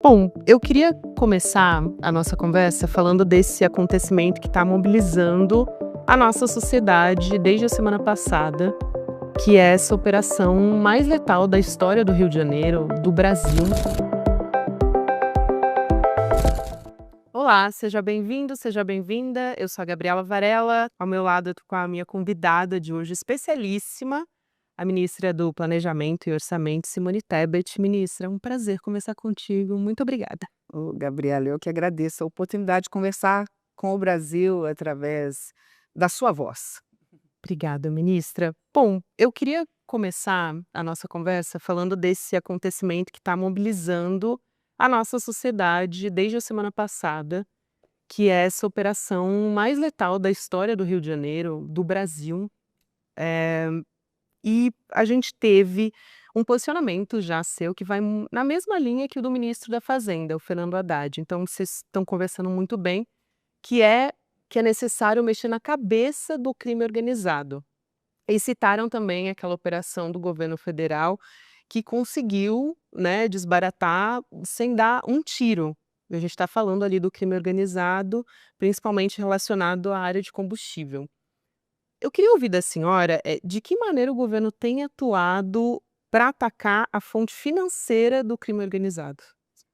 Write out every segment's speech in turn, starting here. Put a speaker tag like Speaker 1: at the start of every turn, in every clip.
Speaker 1: Bom, eu queria começar a nossa conversa falando desse acontecimento que está mobilizando a nossa sociedade desde a semana passada, que é essa operação mais letal da história do Rio de Janeiro, do Brasil. Olá, seja bem-vindo, seja bem-vinda. Eu sou a Gabriela Varela. Ao meu lado, eu tô com a minha convidada de hoje, especialíssima, a ministra do Planejamento e Orçamento, Simone Tebet. Ministra, é um prazer conversar contigo. Muito obrigada.
Speaker 2: Ô, Gabriela, eu que agradeço a oportunidade de conversar com o Brasil através da sua voz.
Speaker 1: Obrigada, ministra. Bom, eu queria começar a nossa conversa falando desse acontecimento que está mobilizando a nossa sociedade desde a semana passada, que é essa operação mais letal da história do Rio de Janeiro, do Brasil. Eh, e a gente teve um posicionamento já seu que vai na mesma linha que o do ministro da Fazenda, o Fernando Haddad. Então, vocês estão conversando muito bem, que é que é necessário mexer na cabeça do crime organizado. E citaram também aquela operação do governo federal que conseguiu, né, desbaratar sem dar um tiro. A gente está falando ali do crime organizado, principalmente relacionado à área de combustível. Eu queria ouvir da senhora, de que maneira o governo tem atuado para atacar a fonte financeira do crime organizado?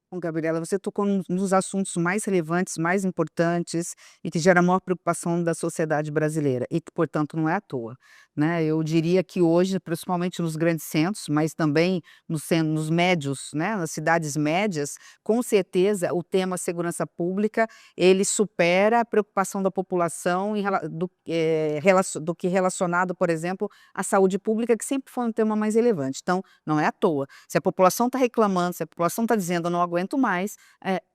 Speaker 2: Bom, Gabriela, você tocou nos assuntos mais relevantes, mais importantes e que gera a maior preocupação da sociedade brasileira e que, portanto, não é à toa, né? Eu diria que hoje, principalmente nos grandes centros, mas também nos médios, né, nas cidades médias, com certeza o tema segurança pública ele supera a preocupação da população do que relacionado, por exemplo, à saúde pública, que sempre foi um tema mais relevante. Então, não é à toa. Se a população está reclamando, se a população está dizendo eu não aguento mais,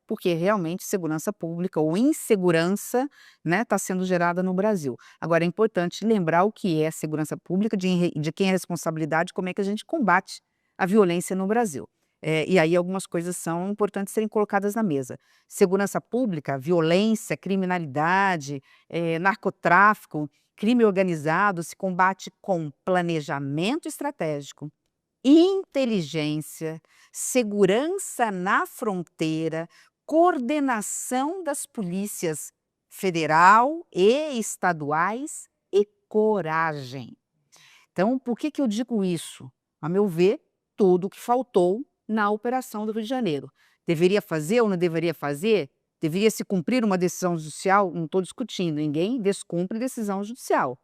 Speaker 2: porque realmente segurança pública ou insegurança, né, está sendo gerada no Brasil. Agora é importante lembrar o que é segurança pública, de quem é a responsabilidade, como é que a gente combate a violência no Brasil. E aí algumas coisas são importantes serem colocadas na mesa. Segurança pública, violência, criminalidade, narcotráfico, crime organizado se combate com planejamento estratégico, inteligência, segurança na fronteira, coordenação das polícias federal e estaduais e coragem. Então, por que que eu digo isso? A meu ver, tudo o que faltou na operação do Rio de Janeiro. Deveria fazer ou não deveria fazer? Deveria se cumprir uma decisão judicial? Não estou discutindo, ninguém descumpre decisão judicial.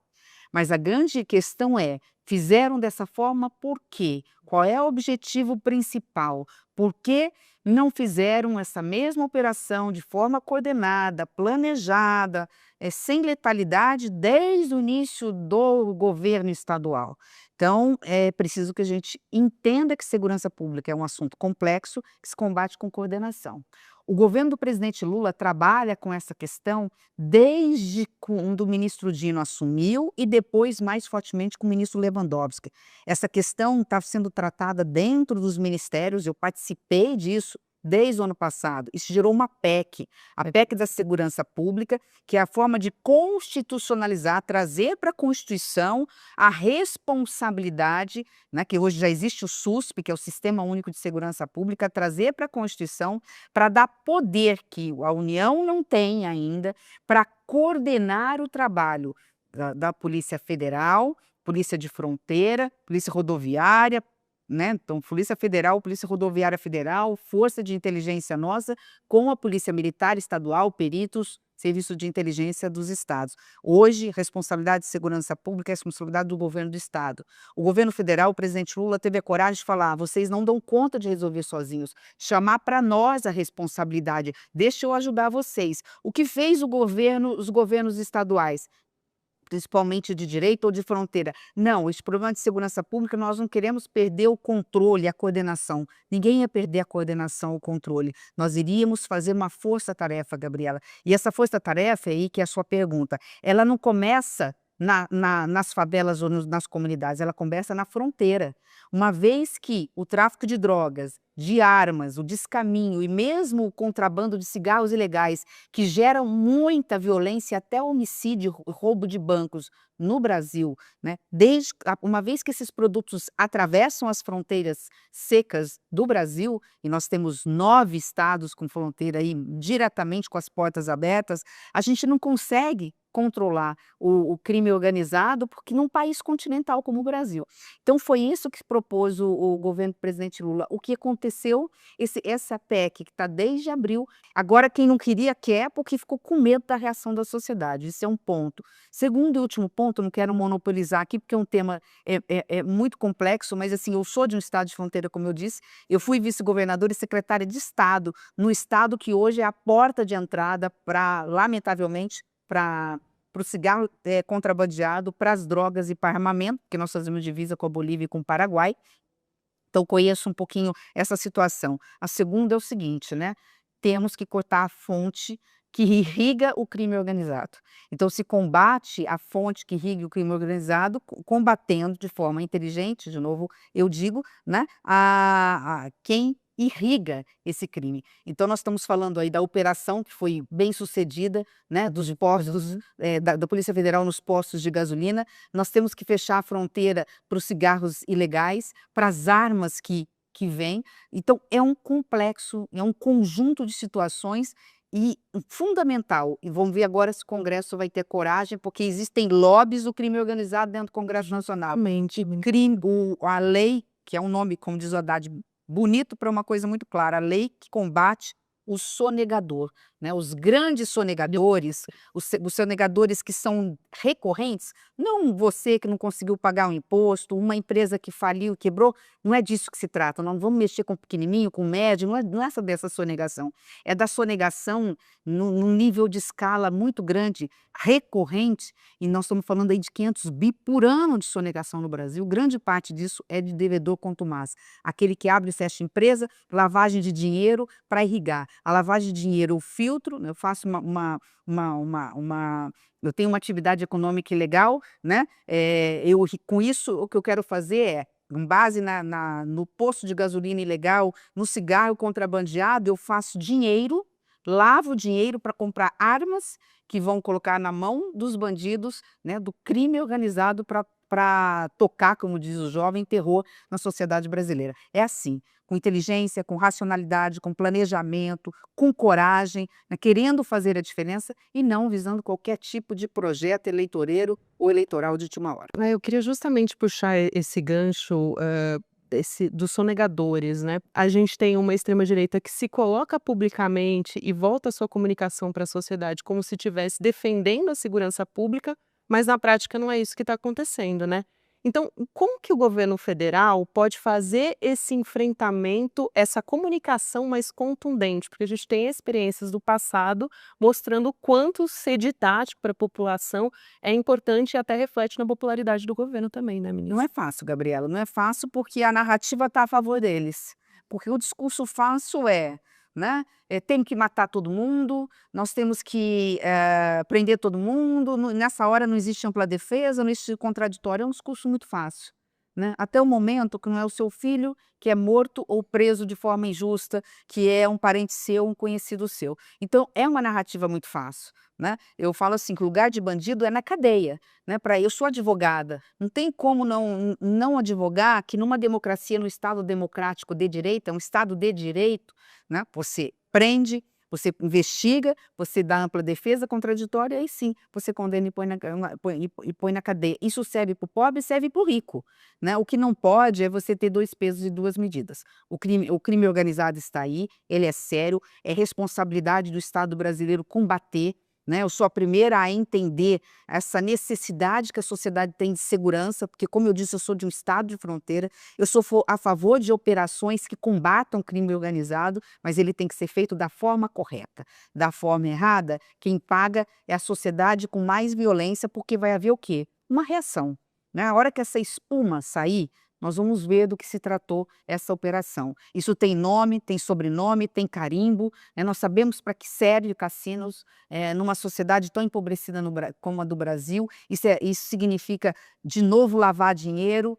Speaker 2: Mas a grande questão é, fizeram dessa forma por quê? Qual é o objetivo principal? Por que não fizeram essa mesma operação de forma coordenada, planejada, sem letalidade desde o início do governo estadual? Então, é preciso que a gente entenda que segurança pública é um assunto complexo que se combate com coordenação. O governo do presidente Lula trabalha com essa questão desde quando o ministro Dino assumiu e depois mais fortemente com o ministro Lewandowski. Essa questão está sendo tratada dentro dos ministérios, eu participei disso desde o ano passado. Isso gerou uma PEC, a PEC da Segurança Pública, que é a forma de constitucionalizar, trazer para a Constituição a responsabilidade, né, que hoje já existe o SUSP, que é o Sistema Único de Segurança Pública, trazer para a Constituição para dar poder que a União não tem ainda para coordenar o trabalho da Polícia Federal, Polícia de Fronteira, Polícia Rodoviária, né? Então, Polícia Federal, Polícia Rodoviária Federal, Força de Inteligência nossa, com a Polícia Militar Estadual, peritos, Serviço de Inteligência dos Estados. Hoje, responsabilidade de segurança pública é responsabilidade do governo do Estado. O governo federal, o presidente Lula, teve a coragem de falar: vocês não dão conta de resolver sozinhos, chamar para nós a responsabilidade, deixa eu ajudar vocês. O que fez os governos estaduais? Principalmente de direita ou de fronteira. Não, esse problema de segurança pública nós não queremos perder o controle, a coordenação. Ninguém ia perder a coordenação, o controle. Nós iríamos fazer uma força-tarefa, Gabriela. E essa força-tarefa aí, que é a sua pergunta, ela não começa nas favelas ou nas comunidades, ela começa na fronteira. Uma vez que o tráfico de drogas, de armas, o descaminho e mesmo o contrabando de cigarros ilegais, que geram muita violência, até homicídio, roubo de bancos no Brasil, né? Uma vez que esses produtos atravessam as fronteiras secas do Brasil, e nós temos 9 estados com fronteira aí diretamente com as portas abertas, a gente não consegue controlar o crime organizado, porque num país continental como o Brasil. Então foi isso que propôs o governo do presidente Lula. O que aconteceu, essa PEC que está desde abril, agora quem não queria quer, porque ficou com medo da reação da sociedade, isso é um ponto. Segundo e último ponto, não quero monopolizar aqui, porque é um tema muito complexo, mas assim, eu sou de um estado de fronteira, como eu disse, eu fui vice-governadora e secretária de Estado, no estado que hoje é a porta de entrada para, lamentavelmente, para o cigarro contrabandeado, para as drogas e para armamento, porque nós fazemos divisa com a Bolívia e com o Paraguai. Então, conheço um pouquinho essa situação. A segunda é o seguinte, né? Temos que cortar a fonte que irriga o crime organizado. Então, se combate a fonte que irriga o crime organizado, combatendo de forma inteligente, de novo, eu digo, né? Quem irriga esse crime. Então, nós estamos falando aí da operação que foi bem sucedida, né, dos postos, da Polícia Federal nos postos de gasolina. Nós temos que fechar a fronteira para os cigarros ilegais, para as armas que vêm. Então, é um complexo, é um conjunto de situações e fundamental. E vamos ver agora se o Congresso vai ter coragem, porque existem lobbies do crime organizado dentro do Congresso Nacional. A lei, que é um nome, como diz o Haddad, bonito para uma coisa muito clara, a lei que combate o sonegador, né? Os grandes sonegadores, os sonegadores que são recorrentes, não você que não conseguiu pagar um imposto, uma empresa que faliu, quebrou, não é disso que se trata, não vamos mexer com o pequenininho, com o médio, não é dessa sonegação, é da sonegação num nível de escala muito grande, recorrente, e nós estamos falando aí de 500 bi por ano de sonegação no Brasil, grande parte disso é de devedor contumaz, aquele que abre e fecha empresa, lavagem de dinheiro para irrigar. A lavagem de dinheiro eu filtro, eu faço eu tenho uma atividade econômica ilegal, né? Com isso, o que eu quero fazer é, com base no posto de gasolina ilegal, no cigarro contrabandeado, eu faço dinheiro, lavo dinheiro para comprar armas que vão colocar na mão dos bandidos, né, do crime organizado para tocar, como diz o jovem, terror na sociedade brasileira. É assim, com inteligência, com racionalidade, com planejamento, com coragem, né, querendo fazer a diferença e não visando qualquer tipo de projeto eleitoreiro ou eleitoral de última hora.
Speaker 1: Eu queria justamente puxar esse gancho dos sonegadores, né? A gente tem uma extrema-direita que se coloca publicamente e volta a sua comunicação para a sociedade como se estivesse defendendo a segurança pública, mas na prática não é isso que está acontecendo, né? Então, como que o governo federal pode fazer esse enfrentamento, essa comunicação mais contundente? Porque a gente tem experiências do passado mostrando o quanto ser didático para a população é importante e até reflete na popularidade do governo também, né, ministra?
Speaker 2: Não é fácil, Gabriela, não é fácil porque a narrativa está a favor deles. Porque o discurso fácil né, tem que matar todo mundo, nós temos que prender todo mundo, nessa hora não existe ampla defesa, não existe contraditório, é um discurso muito fácil. Né? Até o momento que não é o seu filho que é morto ou preso de forma injusta, que é um parente seu, um conhecido seu. Então, é uma narrativa muito fácil. Né? Eu falo assim, que o lugar de bandido é na cadeia. Né? Eu sou advogada, não tem como não advogar que numa democracia, no Estado democrático de direito, é um Estado de direito, né? Você prende, você investiga, você dá ampla defesa contraditória, aí sim, você condena e põe na cadeia. Isso serve para o pobre e serve para o rico. Né? O que não pode é você ter 2 pesos e 2 medidas. O crime organizado está aí, ele é sério, é responsabilidade do Estado brasileiro combater. Né? Eu sou a primeira a entender essa necessidade que a sociedade tem de segurança, porque, como eu disse, eu sou de um estado de fronteira, eu sou a favor de operações que combatam o crime organizado, mas ele tem que ser feito da forma correta. Da forma errada, quem paga é a sociedade com mais violência, porque vai haver o quê? Uma reação. Né? A hora que essa espuma sair, nós vamos ver do que se tratou essa operação. Isso tem nome, tem sobrenome, tem carimbo, né? Nós sabemos para que serve cassinos numa sociedade tão empobrecida como a do Brasil. Isso significa, de novo, lavar dinheiro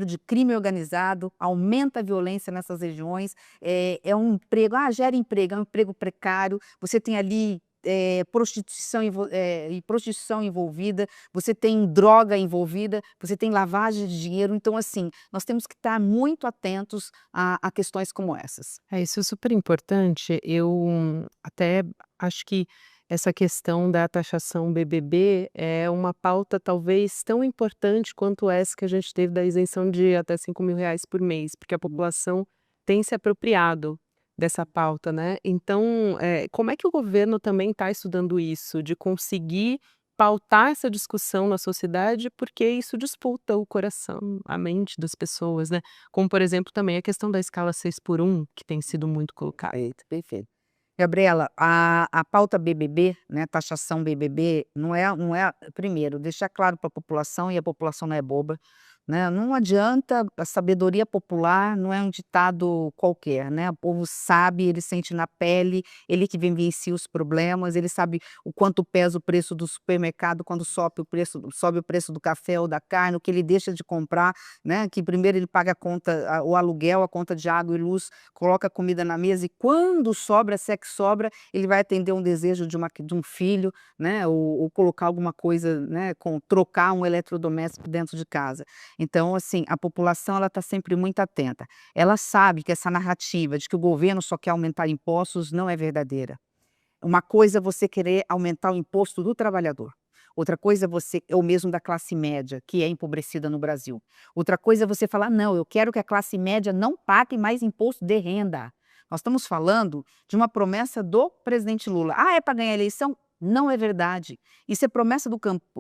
Speaker 2: de crime organizado, aumenta a violência nessas regiões, é um emprego, gera emprego, é um emprego precário, você tem ali prostituição envolvida, você tem droga envolvida, você tem lavagem de dinheiro. Então, assim, nós temos que estar muito atentos a questões como essas.
Speaker 1: Isso é super importante. Eu até acho que essa questão da taxação BBB é uma pauta talvez tão importante quanto essa que a gente teve da isenção de até R$ 5.000 por mês, porque a população tem se apropriado dessa pauta, né? Então, como é que o governo também está estudando isso, de conseguir pautar essa discussão na sociedade, porque isso disputa o coração, a mente das pessoas, né? Como, por exemplo, também a questão da escala 6x1, que tem sido muito colocada.
Speaker 2: Perfeito, perfeito. Gabriela, a pauta BBB, né, taxação BBB, não é primeiro, deixar claro para a população, e a população não é boba, né, não adianta, a sabedoria popular não é um ditado qualquer, né, o povo sabe, ele sente na pele, ele que vivencia os problemas, ele sabe o quanto pesa o preço do supermercado quando sobe o preço do café ou da carne, o que ele deixa de comprar, né, que primeiro ele paga a conta, o aluguel, a conta de água e luz, coloca comida na mesa, e quando sobra, se é que sobra, ele vai atender um desejo de um filho, né, ou colocar alguma coisa, né, trocar um eletrodoméstico dentro de casa. Então, assim, a população ela está sempre muito atenta. Ela sabe que essa narrativa de que o governo só quer aumentar impostos não é verdadeira. Uma coisa é você querer aumentar o imposto do trabalhador. Outra coisa é o mesmo da classe média, que é empobrecida no Brasil. Outra coisa é você falar, não, eu quero que a classe média não pague mais imposto de renda. Nós estamos falando de uma promessa do presidente Lula. É para ganhar a eleição? Não é verdade. Isso é promessa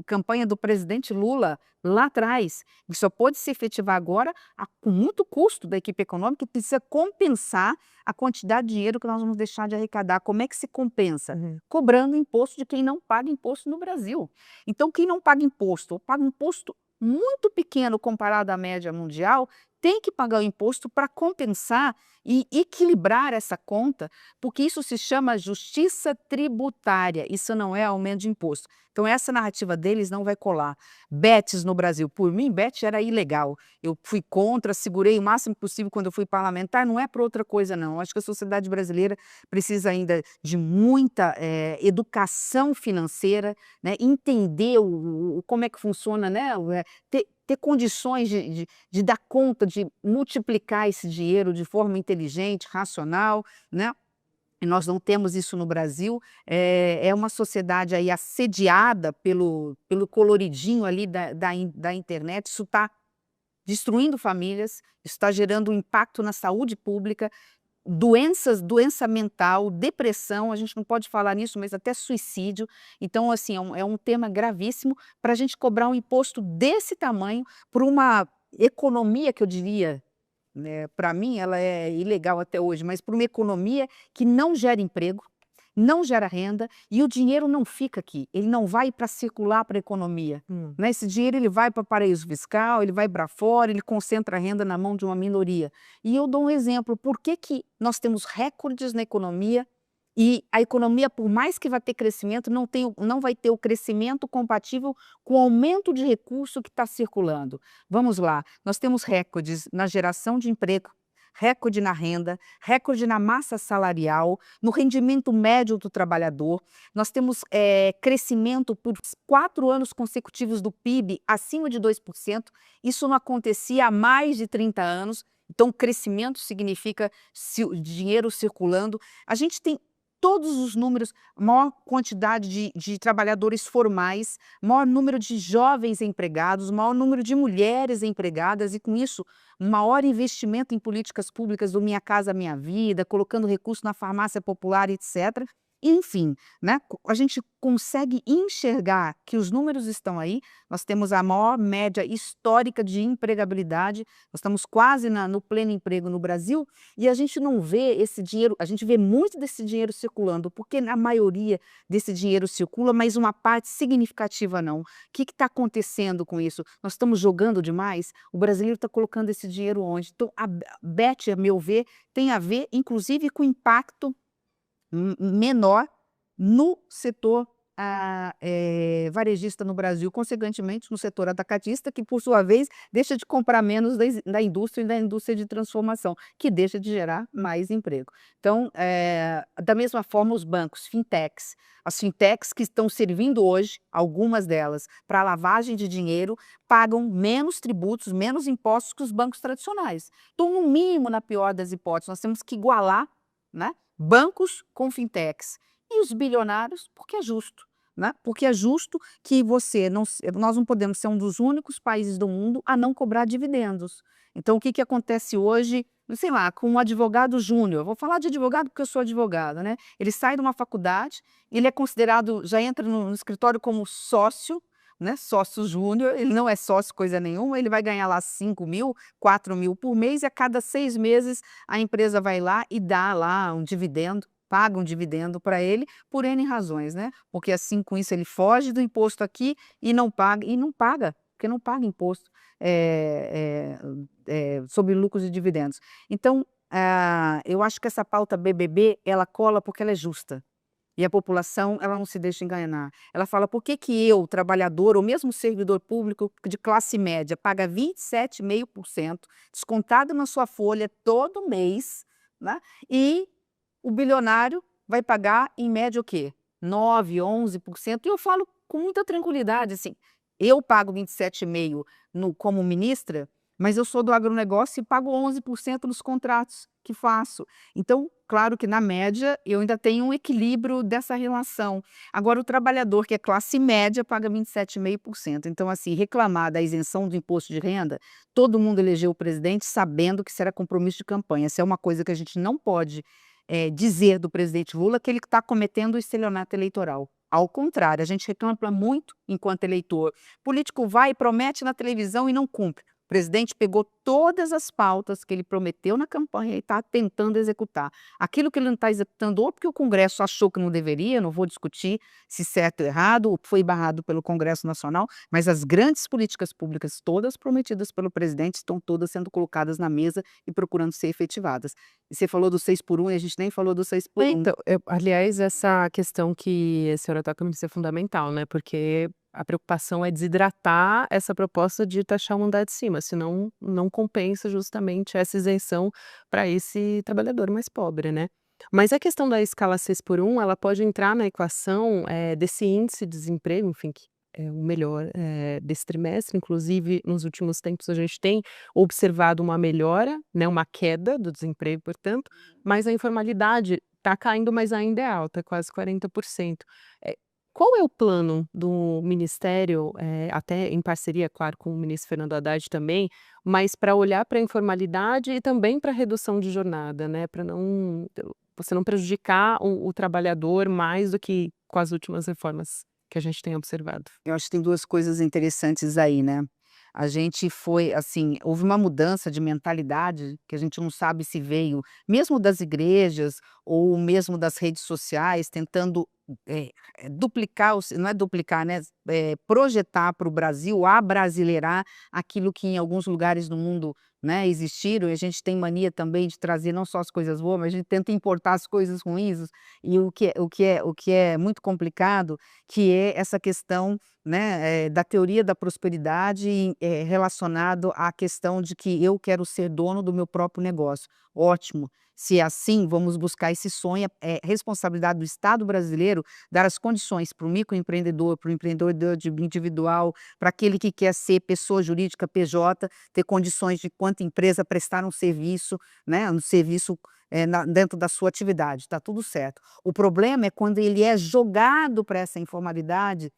Speaker 2: campanha do presidente Lula lá atrás, que só pode se efetivar agora com muito custo da equipe econômica, que precisa compensar a quantidade de dinheiro que nós vamos deixar de arrecadar. Como é que se compensa? Cobrando imposto de quem não paga imposto no Brasil. Então, quem não paga imposto, ou paga um imposto muito pequeno comparado à média mundial, tem que pagar o imposto para compensar e equilibrar essa conta, porque isso se chama justiça tributária, isso não é aumento de imposto. Então essa narrativa deles não vai colar. Bets no Brasil, por mim, bet era ilegal. Eu fui contra, segurei o máximo possível quando eu fui parlamentar, não é para outra coisa não. Acho que a sociedade brasileira precisa ainda de muita educação financeira, né? Entender como é que funciona, né? Ter condições de dar conta, de multiplicar esse dinheiro de forma inteligente, racional, né? E nós não temos isso no Brasil, é uma sociedade aí assediada pelo coloridinho ali da internet, isso está destruindo famílias, isso está gerando um impacto na saúde pública, doença mental, depressão, a gente não pode falar nisso, mas até suicídio. Então, assim, é um tema gravíssimo para a gente cobrar um imposto desse tamanho por uma economia que eu diria, né, para mim ela é ilegal até hoje, mas por uma economia que não gera emprego, não gera renda e o dinheiro não fica aqui, ele não vai para circular para a economia. Né? Esse dinheiro ele vai para paraíso fiscal, ele vai para fora, ele concentra a renda na mão de uma minoria. E eu dou um exemplo, por que nós temos recordes na economia e a economia, por mais que vá ter crescimento, não vai ter o crescimento compatível com o aumento de recurso que está circulando. Vamos lá, nós temos recordes na geração de emprego, recorde na renda, recorde na massa salarial, no rendimento médio do trabalhador. Nós temos crescimento por 4 anos consecutivos do PIB acima de 2%. Isso não acontecia há mais de 30 anos. Então, crescimento significa dinheiro circulando. A gente tem todos os números, maior quantidade de trabalhadores formais, maior número de jovens empregados, maior número de mulheres empregadas e, com isso, maior investimento em políticas públicas do Minha Casa Minha Vida, colocando recursos na farmácia popular, etc. Enfim, né, a gente consegue enxergar que os números estão aí, nós temos a maior média histórica de empregabilidade, nós estamos quase no pleno emprego no Brasil, e a gente não vê esse dinheiro, a gente vê muito desse dinheiro circulando, porque a maioria desse dinheiro circula, mas uma parte significativa não. O que está acontecendo com isso? Nós estamos jogando demais? O brasileiro está colocando esse dinheiro onde? Então, a Bet, a meu ver, tem a ver, inclusive, com o impacto menor no setor varejista no Brasil, consequentemente no setor atacadista, que por sua vez deixa de comprar menos da indústria e da indústria de transformação, que deixa de gerar mais emprego. Então, da mesma forma, os bancos, fintechs, as fintechs que estão servindo hoje, algumas delas, para lavagem de dinheiro, pagam menos tributos, menos impostos que os bancos tradicionais. Então, no mínimo, na pior das hipóteses, nós temos que igualar, né, bancos com fintechs. E os bilionários, porque é justo, né? Porque é justo que nós não podemos ser um dos únicos países do mundo a não cobrar dividendos. Então, o que acontece hoje, sei lá, com um advogado júnior? Vou falar de advogado porque eu sou advogada, né? Ele sai de uma faculdade, ele é considerado, já entra no escritório como sócio, né? Sócio júnior, ele não é sócio coisa nenhuma, ele vai ganhar lá 5.000, 4.000 por mês, e a cada 6 meses a empresa vai lá e dá lá um dividendo, paga um dividendo para ele por N razões, né? Porque assim, com isso, ele foge do imposto aqui e não paga, porque não paga imposto sobre lucros e dividendos. Então, eu acho que essa pauta BBB, ela cola porque ela é justa. E a população, ela não se deixa enganar. Ela fala: por que que eu, trabalhador, ou mesmo servidor público de classe média, paga 27,5% descontado na sua folha todo mês, né? E o bilionário vai pagar, em média, o quê? 9, 11%. E eu falo com muita tranquilidade, assim, eu pago 27,5% como ministra, mas eu sou do agronegócio e pago 11% nos contratos que faço. Então, claro que na média eu ainda tenho um equilíbrio dessa relação. Agora, o trabalhador que é classe média paga 27,5%. Então, assim, reclamar da isenção do imposto de renda, todo mundo elegeu o presidente sabendo que isso era compromisso de campanha. Essa é uma coisa que a gente não pode dizer do presidente Lula, que ele está cometendo o estelionato eleitoral. Ao contrário, a gente reclama muito enquanto eleitor. Político vai e promete na televisão e não cumpre. O presidente pegou todas as pautas que ele prometeu na campanha e está tentando executar. Aquilo que ele não está executando, ou porque o Congresso achou que não deveria, não vou discutir se certo ou errado, ou foi barrado pelo Congresso Nacional, mas as grandes políticas públicas, todas prometidas pelo presidente, estão todas sendo colocadas na mesa e procurando ser efetivadas. E você falou do 6x1 e a gente nem falou do 6x1.
Speaker 1: Então, aliás, essa questão que a senhora toca me parece fundamental, né? Porque a preocupação é desidratar essa proposta de taxar o andar de cima, senão não compensa justamente essa isenção para esse trabalhador mais pobre, né? Mas a questão da escala 6x1, ela pode entrar na equação desse índice de desemprego, enfim, que é o melhor desse trimestre. Inclusive, nos últimos tempos, a gente tem observado uma melhora, né, uma queda do desemprego, portanto, mas a informalidade está caindo, mas ainda é alta, quase 40%. Qual é o plano do Ministério, até em parceria, claro, com o ministro Fernando Haddad também, mas para olhar para a informalidade e também para a redução de jornada, né, para você não prejudicar o trabalhador mais do que com as últimas reformas que a gente tem observado?
Speaker 2: Eu acho que tem 2 coisas interessantes aí, né. A gente foi assim, houve uma mudança de mentalidade que a gente não sabe se veio mesmo das igrejas ou mesmo das redes sociais, tentando, duplicar, não é duplicar, né, projetar para o Brasil, abrasileirar aquilo que em alguns lugares do mundo, né, existiram, e a gente tem mania também de trazer não só as coisas boas, mas a gente tenta importar as coisas ruins, e o que é muito complicado, que é essa questão, né, da teoria da prosperidade, relacionado à questão de que eu quero ser dono do meu próprio negócio. Ótimo, se é assim, vamos buscar esse sonho. É responsabilidade do Estado brasileiro dar as condições para o microempreendedor, para o empreendedor individual, para aquele que quer ser pessoa jurídica, PJ, ter condições de, quanto empresa, prestar um serviço, né, dentro da sua atividade, está tudo certo. O problema é quando ele é jogado para essa informalidade,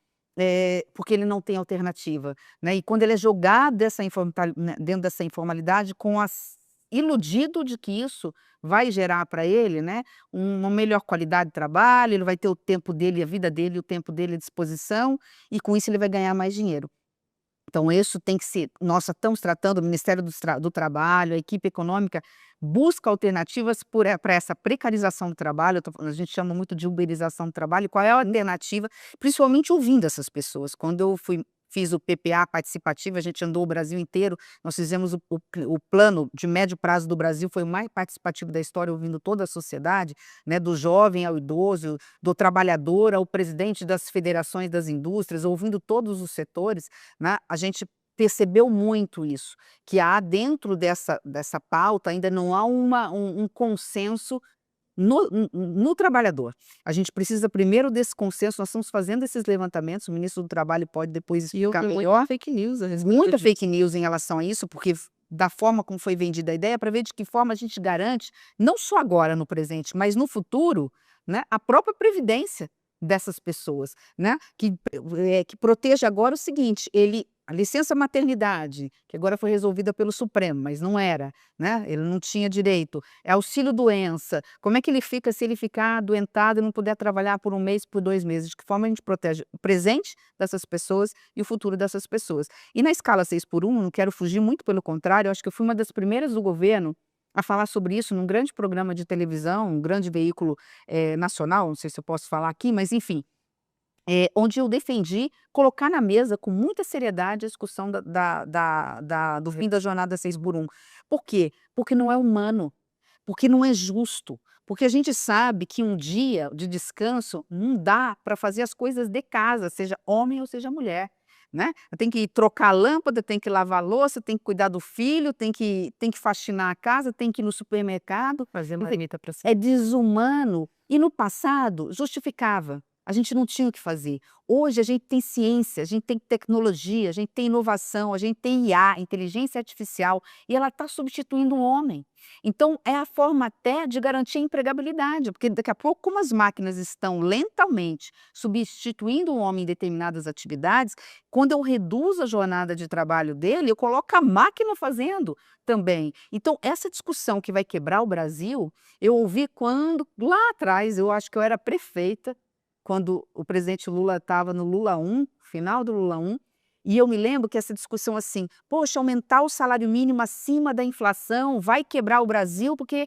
Speaker 2: porque ele não tem alternativa, né, e quando ele é jogado dentro dessa informalidade com as iludido de que isso vai gerar para ele, né, uma melhor qualidade de trabalho, ele vai ter o tempo dele, a vida dele, o tempo dele à disposição, e com isso ele vai ganhar mais dinheiro. Então isso tem que ser nós estamos tratando, o Ministério do Trabalho, a equipe econômica, busca alternativas para essa precarização do trabalho, a gente chama muito de uberização do trabalho, qual é a alternativa, principalmente ouvindo essas pessoas. Quando eu fiz o PPA participativo, a gente andou o Brasil inteiro, nós fizemos o plano de médio prazo do Brasil, foi o mais participativo da história, ouvindo toda a sociedade, né, do jovem ao idoso, do trabalhador ao presidente das federações das indústrias, ouvindo todos os setores, né, a gente percebeu muito isso, que há dentro dessa pauta ainda não há um consenso no trabalhador. A gente precisa primeiro desse consenso, nós estamos fazendo esses levantamentos, o ministro do Trabalho pode depois
Speaker 1: E eu
Speaker 2: explicar
Speaker 1: vi muita
Speaker 2: melhor.
Speaker 1: fake news a respeito
Speaker 2: Muita
Speaker 1: disso.
Speaker 2: fake news em relação a isso, porque da forma como foi vendida a ideia, para ver de que forma a gente garante, não só agora no presente, mas no futuro, né, a própria previdência dessas pessoas, né, que proteja agora o seguinte, a licença maternidade, que agora foi resolvida pelo Supremo, mas não era, né, ele não tinha direito, é auxílio doença, como é que ele fica se ele ficar adoentado e não puder trabalhar por 1 mês, por 2 meses, de que forma a gente protege o presente dessas pessoas e o futuro dessas pessoas. E na escala 6x1, não quero fugir, muito pelo contrário, eu acho que eu fui uma das primeiras do governo a falar sobre isso num grande programa de televisão, um grande veículo nacional, não sei se eu posso falar aqui, mas enfim, onde eu defendi colocar na mesa com muita seriedade a discussão do fim da jornada 6x1. Por quê? Porque não é humano, porque não é justo, porque a gente sabe que um dia de descanso não dá para fazer as coisas de casa, seja homem ou seja mulher, né. Tem que trocar a lâmpada, tem que lavar a louça, tem que cuidar do filho, tem que faxinar a casa, tem que ir no supermercado.
Speaker 1: Fazer marmita para si.
Speaker 2: É desumano. E no passado justificava, a gente não tinha o que fazer. Hoje a gente tem ciência, a gente tem tecnologia, a gente tem inovação, a gente tem IA, inteligência artificial, e ela está substituindo o homem. Então é a forma até de garantir a empregabilidade, porque daqui a pouco, como as máquinas estão lentamente substituindo o homem em determinadas atividades, quando eu reduzo a jornada de trabalho dele, eu coloco a máquina fazendo também. Então essa discussão que vai quebrar o Brasil, eu ouvi quando, lá atrás, eu acho que eu era prefeita, quando o presidente Lula estava no Lula 1, final do Lula 1, e eu me lembro que essa discussão assim, poxa, aumentar o salário mínimo acima da inflação vai quebrar o Brasil porque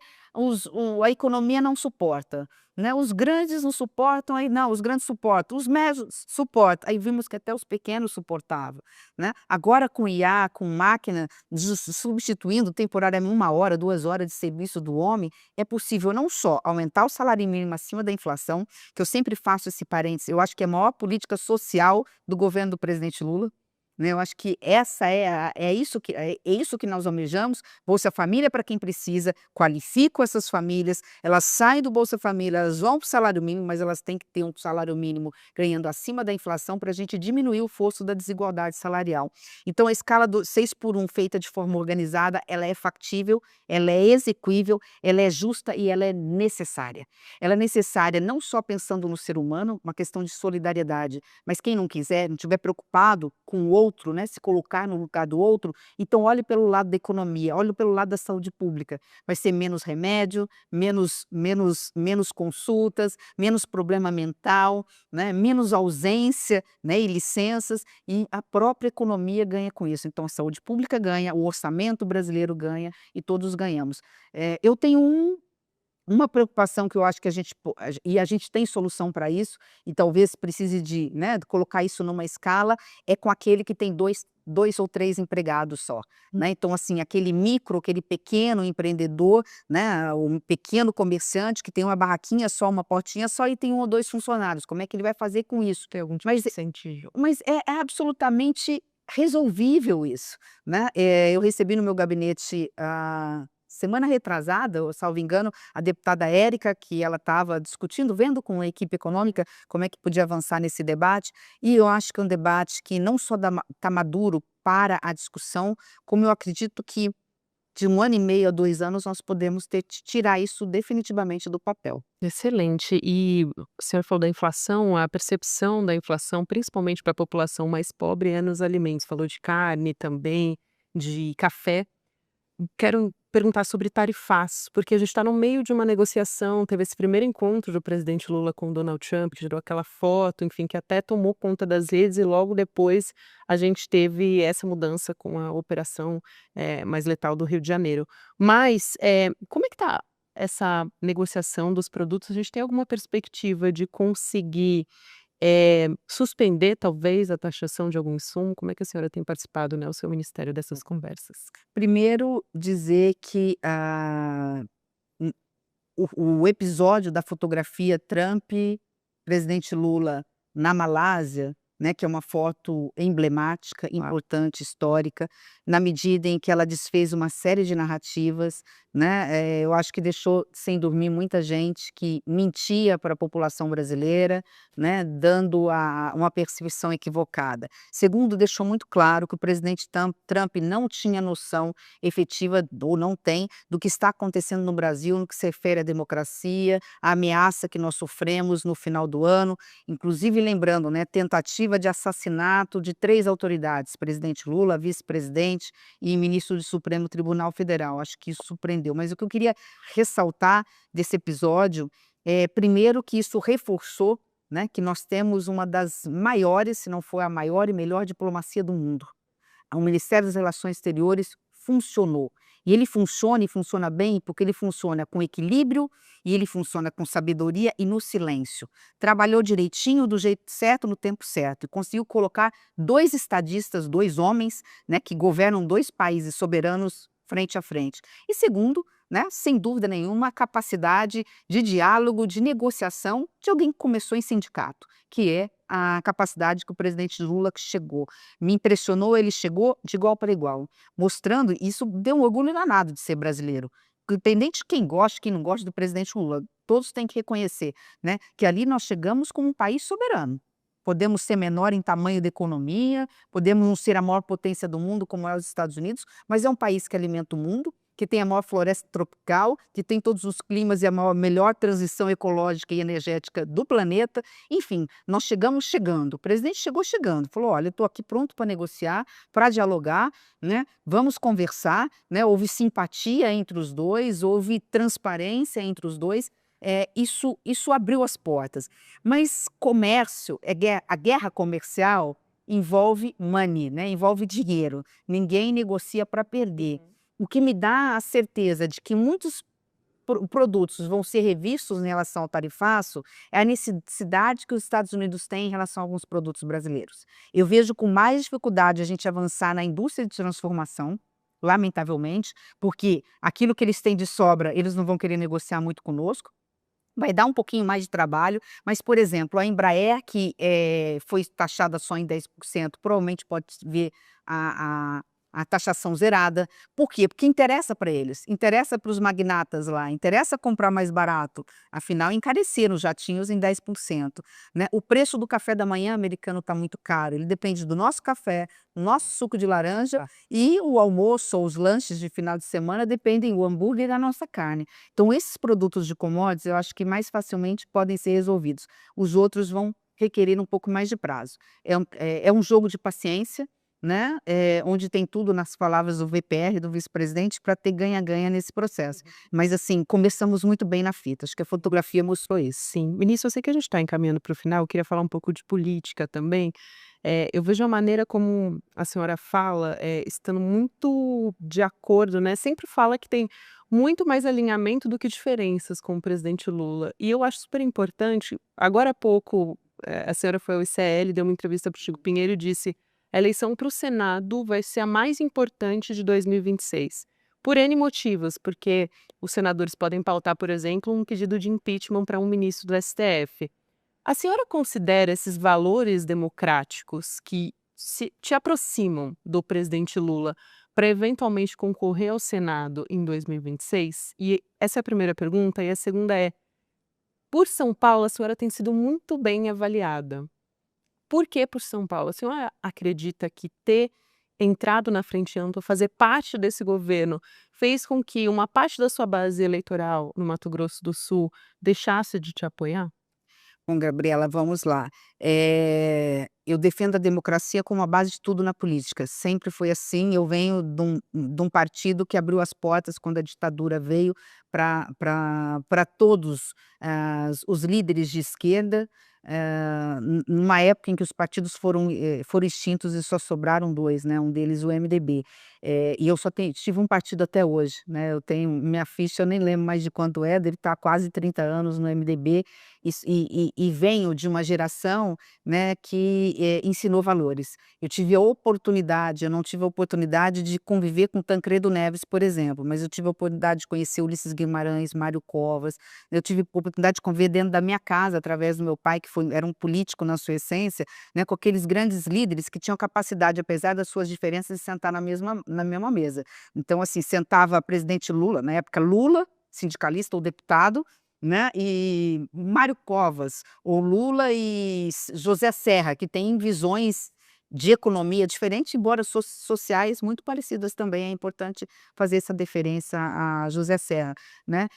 Speaker 2: a economia não suporta, né? Os grandes não suportam, aí não, os grandes suportam, os médios suportam, aí vimos que até os pequenos suportavam, né? Agora com IA, com máquina, substituindo temporariamente 1 hora, 2 horas de serviço do homem, é possível não só aumentar o salário mínimo acima da inflação, que eu sempre faço esse parênteses, eu acho que é a maior política social do governo do presidente Lula, né, eu acho que essa é isso que nós almejamos, Bolsa Família para quem precisa, qualifico essas famílias, elas saem do Bolsa Família, elas vão para o salário mínimo, mas elas têm que ter um salário mínimo ganhando acima da inflação para a gente diminuir o fosso da desigualdade salarial. Então a escala do 6x1 feita de forma organizada, ela é factível, ela é exequível, ela é justa e ela é necessária. Ela é necessária não só pensando no ser humano, uma questão de solidariedade, mas quem não quiser, não estiver preocupado com o outro, né, se colocar no lugar do outro, então olhe pelo lado da economia, olhe pelo lado da saúde pública. Vai ser menos remédio, menos consultas, menos problema mental, né, menos ausência, né, e licenças, e a própria economia ganha com isso. Então a saúde pública ganha, o orçamento brasileiro ganha e todos ganhamos. Eu tenho uma preocupação que eu acho que a gente tem solução para isso, e talvez precise de, né, de colocar isso numa escala, é com aquele que tem dois ou 3 empregados só, né. Então assim, aquele pequeno empreendedor, né, o pequeno comerciante que tem uma barraquinha só, uma portinha só e tem 1 ou 2 funcionários, como é que ele vai fazer com isso?
Speaker 1: Tem algum tipo
Speaker 2: Mas
Speaker 1: de incentivo.
Speaker 2: mas é absolutamente resolvível isso, né. Eu recebi no meu gabinete, semana retrasada, ou salvo engano, a deputada Érica, que ela estava discutindo, vendo com a equipe econômica como é que podia avançar nesse debate, e eu acho que é um debate que não só está maduro para a discussão, como eu acredito que de 1 ano e meio a 2 anos nós podemos tirar isso definitivamente do papel.
Speaker 1: Excelente. E o senhor falou da inflação, a percepção da inflação, principalmente para a população mais pobre, é nos alimentos. Falou de carne também, de café. Quero perguntar sobre tarifários, porque a gente está no meio de uma negociação, teve esse primeiro encontro do presidente Lula com o Donald Trump, que gerou aquela foto, enfim, que até tomou conta das redes, e logo depois a gente teve essa mudança com a operação mais letal do Rio de Janeiro. Mas como é que está essa negociação dos produtos? A gente tem alguma perspectiva de conseguir suspender, talvez, a taxação de algum insumo? Como é que a senhora tem participado, né, o seu ministério, dessas conversas?
Speaker 2: Primeiro dizer que hum, o episódio da fotografia Trump, presidente Lula na Malásia, né, que é uma foto emblemática, importante, histórica, na medida em que ela desfez uma série de narrativas, né, eu acho que deixou sem dormir muita gente que mentia para a população brasileira, né, dando uma percepção equivocada. Segundo, deixou muito claro que o presidente Trump não tinha noção efetiva, ou não tem, do que está acontecendo no Brasil, no que se refere à democracia, à ameaça que nós sofremos no final do ano, inclusive lembrando, né, tentativa de assassinato de 3 autoridades, presidente Lula, vice-presidente e ministro do Supremo Tribunal Federal. Acho que isso surpreendeu. Mas o que eu queria ressaltar desse episódio é, primeiro, que isso reforçou, né, que nós temos uma das maiores, se não for a maior e melhor diplomacia do mundo. O Ministério das Relações Exteriores funcionou. E ele funciona, e funciona bem, porque ele funciona com equilíbrio, e ele funciona com sabedoria e no silêncio. Trabalhou direitinho, do jeito certo, no tempo certo, e conseguiu colocar 2 estadistas, 2 homens, né, que governam 2 países soberanos frente a frente. E segundo, né, sem dúvida nenhuma, a capacidade de diálogo, de negociação de alguém que começou em sindicato, que é a capacidade que o presidente Lula chegou. Me impressionou, ele chegou de igual para igual, mostrando, isso deu um orgulho danado de ser brasileiro. Independente de quem gosta, quem não gosta do presidente Lula, todos têm que reconhecer, né, que ali nós chegamos como um país soberano. Podemos ser menor em tamanho da economia, podemos não ser a maior potência do mundo, como é os Estados Unidos, mas é um país que alimenta o mundo, que tem a maior floresta tropical, que tem todos os climas e a melhor transição ecológica e energética do planeta. Enfim, nós chegamos chegando. O presidente chegou chegando, falou: olha, eu estou aqui pronto para negociar, para dialogar, né? Vamos conversar, né? Houve simpatia entre os dois, houve transparência entre os dois. Isso abriu as portas. Mas comércio, a guerra comercial envolve money, né? Envolve dinheiro. Ninguém negocia para perder. O que me dá a certeza de que muitos produtos vão ser revistos em relação ao tarifaço é a necessidade que os Estados Unidos têm em relação a alguns produtos brasileiros. Eu vejo com mais dificuldade a gente avançar na indústria de transformação, lamentavelmente, porque aquilo que eles têm de sobra, eles não vão querer negociar muito conosco. Vai dar um pouquinho mais de trabalho, mas, por exemplo, a Embraer, que foi taxada só em 10%, provavelmente pode ver a taxação zerada. Por quê? Porque interessa para eles, interessa para os magnatas lá, interessa comprar mais barato, afinal encareceram os jatinhos em 10%, né? O preço do café da manhã americano está muito caro, ele depende do nosso café, do nosso suco de laranja, e o almoço ou os lanches de final de semana dependem do hambúrguer e da nossa carne. Então esses produtos de commodities eu acho que mais facilmente podem ser resolvidos. Os outros vão requerer um pouco mais de prazo. É um jogo de paciência, né, onde tem tudo, nas palavras do VPR, do vice-presidente, para ter ganha-ganha nesse processo. Mas assim, começamos muito bem na fita, acho que a fotografia mostrou isso.
Speaker 1: Sim. Ministro, eu sei que a gente está encaminhando para o final, eu queria falar um pouco de política também. Eu vejo a maneira como a senhora fala, estando muito de acordo, né, sempre fala que tem muito mais alinhamento do que diferenças com o presidente Lula. E eu acho super importante, agora há pouco, a senhora foi ao ICL, deu uma entrevista para o Chico Pinheiro e disse: a eleição para o Senado vai ser a mais importante de 2026. Por N motivos, porque os senadores podem pautar, por exemplo, um pedido de impeachment para um ministro do STF. A senhora considera esses valores democráticos que te aproximam do presidente Lula para eventualmente concorrer ao Senado em 2026? E essa é a primeira pergunta. E a segunda é: por São Paulo, a senhora tem sido muito bem avaliada. Por que por São Paulo? A senhora acredita que ter entrado na Frente Ampla, fazer parte desse governo, fez com que uma parte da sua base eleitoral no Mato Grosso do Sul deixasse de te apoiar?
Speaker 2: Bom, Gabriela, vamos lá. eu defendo a democracia como a base de tudo na política, sempre foi assim. Eu venho de um partido que abriu as portas quando a ditadura veio para todos os líderes de esquerda, numa época em que os partidos foram extintos e só sobraram dois, né, um deles o MDB. E eu só tive um partido até hoje, né, eu tenho minha ficha, eu nem lembro mais de quanto deve estar quase 30 anos no MDB, e venho de uma geração, né, que ensinou valores. Eu não tive a oportunidade de conviver com Tancredo Neves, por exemplo, mas eu tive a oportunidade de conhecer Ulisses Guimarães, Mário Covas, eu tive a oportunidade de conviver dentro da minha casa, através do meu pai, que era um político na sua essência, né, com aqueles grandes líderes que tinham capacidade, apesar das suas diferenças, de sentar na mesma mesa. Então, assim, sentava presidente Lula, na época Lula, sindicalista ou deputado, né, e Mário Covas, ou Lula e José Serra, que têm visões de economia diferentes, embora sociais muito parecidas também. É importante fazer essa deferência a José Serra, né.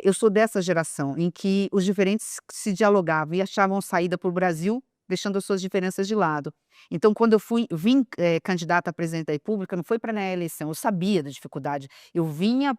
Speaker 2: Eu sou dessa geração em que os diferentes se dialogavam e achavam saída para o Brasil, deixando as suas diferenças de lado. Então, quando eu vim candidata a presidente da República, não foi para ganhar a eleição, eu sabia da dificuldade. Eu vinha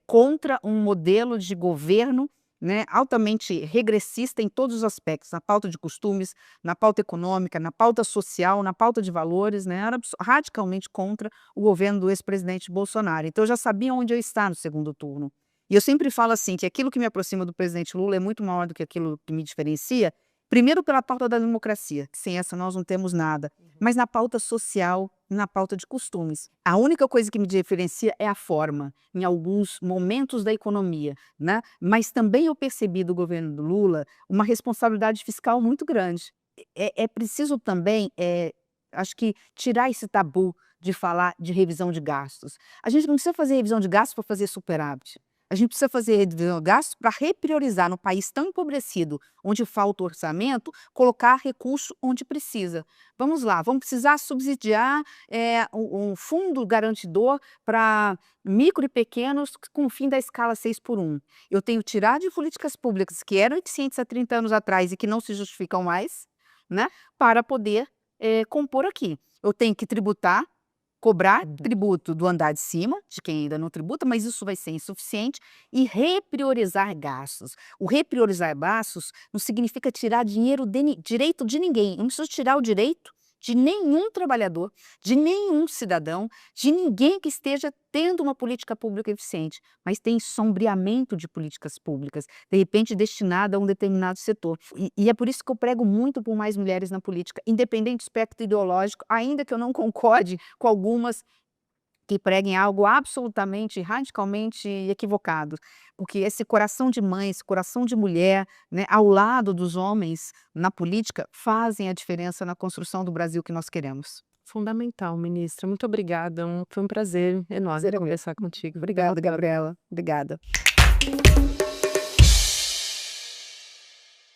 Speaker 2: contra um modelo de governo, né, altamente regressista em todos os aspectos, na pauta de costumes, na pauta econômica, na pauta social, na pauta de valores, né, era radicalmente contra o governo do ex-presidente Bolsonaro. Então eu já sabia onde eu estava no segundo turno. E eu sempre falo assim, que aquilo que me aproxima do presidente Lula é muito maior do que aquilo que me diferencia, primeiro pela pauta da democracia, que sem essa nós não temos nada, mas na pauta social, na pauta de costumes. A única coisa que me diferencia é a forma, em alguns momentos da economia, né? Mas também eu percebi do governo do Lula uma responsabilidade fiscal muito grande. É preciso também, acho que, tirar esse tabu de falar de revisão de gastos. A gente não precisa fazer revisão de gastos para fazer superávit. A gente precisa fazer revisão de gastos para repriorizar, no país tão empobrecido, onde falta orçamento, colocar recurso onde precisa. Vamos lá, vamos precisar subsidiar um fundo garantidor para micro e pequenos com o fim da escala 6x1. Eu tenho que tirar de políticas públicas que eram eficientes há 30 anos atrás e que não se justificam mais, né, para poder compor aqui. Eu tenho que tributar, cobrar tributo do andar de cima, de quem ainda não tributa, mas isso vai ser insuficiente, e repriorizar gastos. O repriorizar gastos não significa tirar direito de ninguém. Eu não preciso tirar o direito de nenhum trabalhador, de nenhum cidadão, de ninguém que esteja tendo uma política pública eficiente, mas tem sombreamento de políticas públicas, de repente destinada a um determinado setor. E é por isso que eu prego muito por mais mulheres na política, independente do espectro ideológico, ainda que eu não concorde com algumas que preguem algo absolutamente, radicalmente equivocado, porque esse coração de mãe, esse coração de mulher, né, ao lado dos homens na política, fazem a diferença na construção do Brasil que nós queremos.
Speaker 1: Fundamental, ministra. Muito obrigada. Foi um prazer enorme
Speaker 2: Prazer é meu.
Speaker 1: conversar contigo.
Speaker 2: Obrigada, Gabriela. Obrigada.